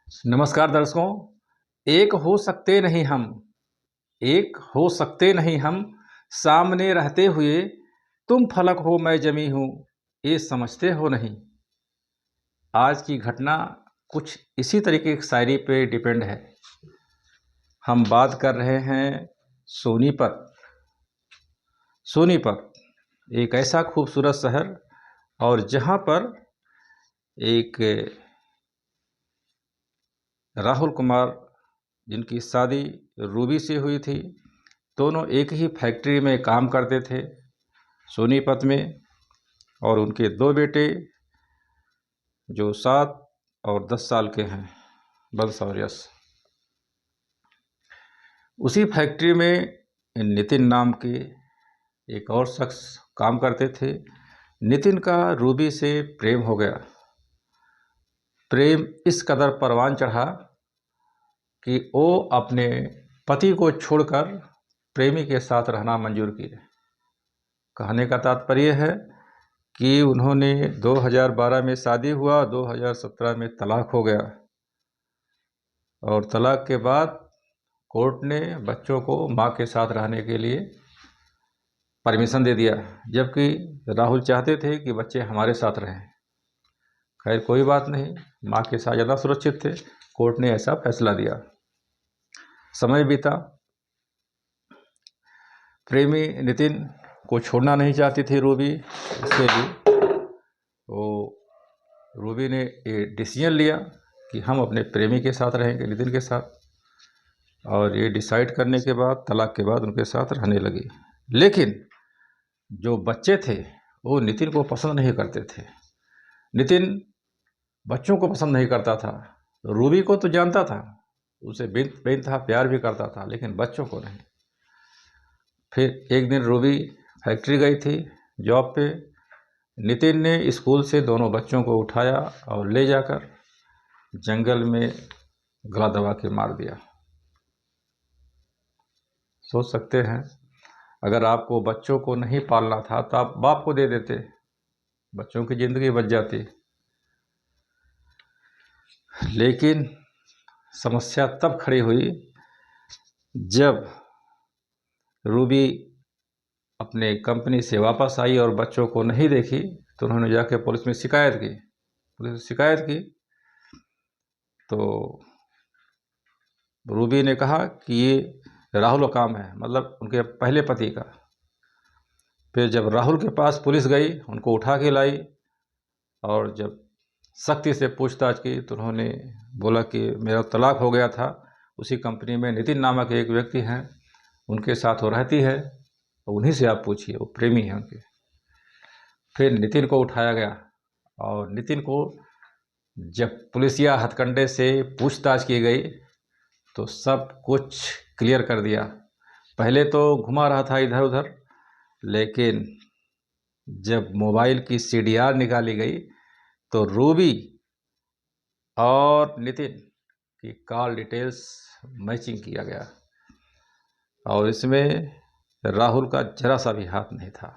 नमस्कार दर्शकों। एक हो सकते नहीं हम, एक हो सकते नहीं हम, सामने रहते हुए तुम फलक हो मैं जमी हूँ, ये समझते हो नहीं। आज की घटना कुछ इसी तरीके की शायरी पे डिपेंड है। हम बात कर रहे हैं सोनीपत। सोनीपत एक ऐसा खूबसूरत शहर और जहाँ पर एक राहुल कुमार जिनकी शादी रूबी से हुई थी, दोनों एक ही फैक्ट्री में काम करते थे सोनीपत में। और उनके दो बेटे जो 7 और 10 साल के हैं, वंश और यश। उसी फैक्ट्री में नितिन नाम के एक और शख्स काम करते थे। नितिन का रूबी से प्रेम हो गया। प्रेम इस कदर परवान चढ़ा कि वो अपने पति को छोड़कर प्रेमी के साथ रहना मंजूर किए। कहने का तात्पर्य है कि उन्होंने 2012 में शादी हुआ, 2017 में तलाक हो गया और तलाक के बाद कोर्ट ने बच्चों को मां के साथ रहने के लिए परमिशन दे दिया, जबकि राहुल चाहते थे कि बच्चे हमारे साथ रहें। खैर कोई बात नहीं, मां के साथ ज़्यादा सुरक्षित थे। कोर्ट ने ऐसा फैसला दिया। समय बीता, प्रेमी नितिन को छोड़ना नहीं चाहती थी रूबी। इसके लिए वो रूबी ने ये डिसीजन लिया कि हम अपने प्रेमी के साथ रहेंगे, नितिन के साथ। और ये डिसाइड करने के बाद तलाक के बाद उनके साथ रहने लगी। लेकिन जो बच्चे थे वो नितिन को पसंद नहीं करते थे। नितिन बच्चों को पसंद नहीं करता था। रूबी को तो जानता था, उसे बेइंतहा प्यार भी करता था, लेकिन बच्चों को नहीं। फिर एक दिन रूबी फैक्ट्री गई थी जॉब पे। नितिन ने स्कूल से दोनों बच्चों को उठाया और ले जाकर जंगल में गला दबा के मार दिया। सोच सकते हैं, अगर आपको बच्चों को नहीं पालना था तो आप बाप को दे देते, बच्चों की ज़िंदगी बच जाती। लेकिन समस्या तब खड़ी हुई जब रूबी अपने कंपनी से वापस आई और बच्चों को नहीं देखी, तो उन्होंने जाके पुलिस में शिकायत की। पुलिस में शिकायत की तो रूबी ने कहा कि ये राहुल का काम है, मतलब उनके पहले पति का। फिर जब राहुल के पास पुलिस गई, उनको उठा के लाई और जब सख्ती से पूछताछ की तो उन्होंने बोला कि मेरा तलाक हो गया था, उसी कंपनी में नितिन नामक एक व्यक्ति हैं, उनके साथ वो रहती है, उन्हीं से आप पूछिए, वो प्रेमी हैं उनके। फिर नितिन को उठाया गया और नितिन को जब पुलिसिया हथकंडे से पूछताछ की गई तो सब कुछ क्लियर कर दिया। पहले तो घुमा रहा था इधर उधर, लेकिन जब मोबाइल की CDR निकाली गई तो रूबी और नितिन की कॉल डिटेल्स मैचिंग किया गया और इसमें राहुल का जरा सा भी हाथ नहीं था।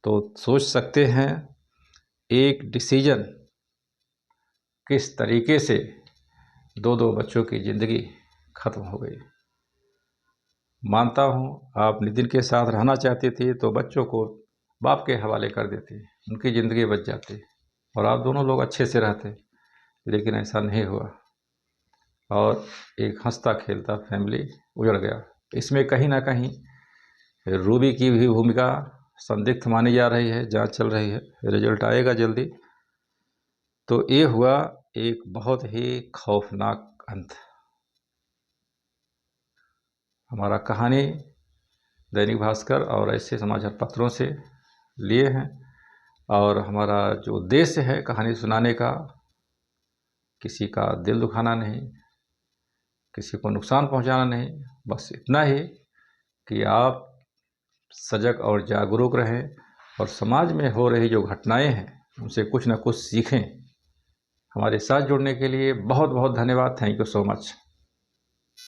तो सोच सकते हैं एक डिसीजन किस तरीके से दो बच्चों की ज़िंदगी खत्म हो गई। मानता हूँ आप नितिन के साथ रहना चाहती थी तो बच्चों को बाप के हवाले कर देती, उनकी ज़िंदगी बच जाती और आप दोनों लोग अच्छे से रहते, लेकिन ऐसा नहीं हुआ और एक हंसता खेलता फैमिली उजड़ गया। इसमें कहीं ना कहीं रूबी की भी भूमिका संदिग्ध मानी जा रही है। जांच चल रही है, रिजल्ट आएगा जल्दी। तो ये हुआ एक बहुत ही खौफनाक अंत। हमारा कहानी दैनिक भास्कर और ऐसे समाचार पत्रों से लिए हैं और हमारा जो उद्देश्य है कहानी सुनाने का, किसी का दिल दुखाना नहीं, किसी को नुकसान पहुंचाना नहीं, बस इतना ही कि आप सजग और जागरूक रहें और समाज में हो रही जो घटनाएं हैं उनसे कुछ ना कुछ सीखें। हमारे साथ जुड़ने के लिए बहुत बहुत धन्यवाद। Thank you so much.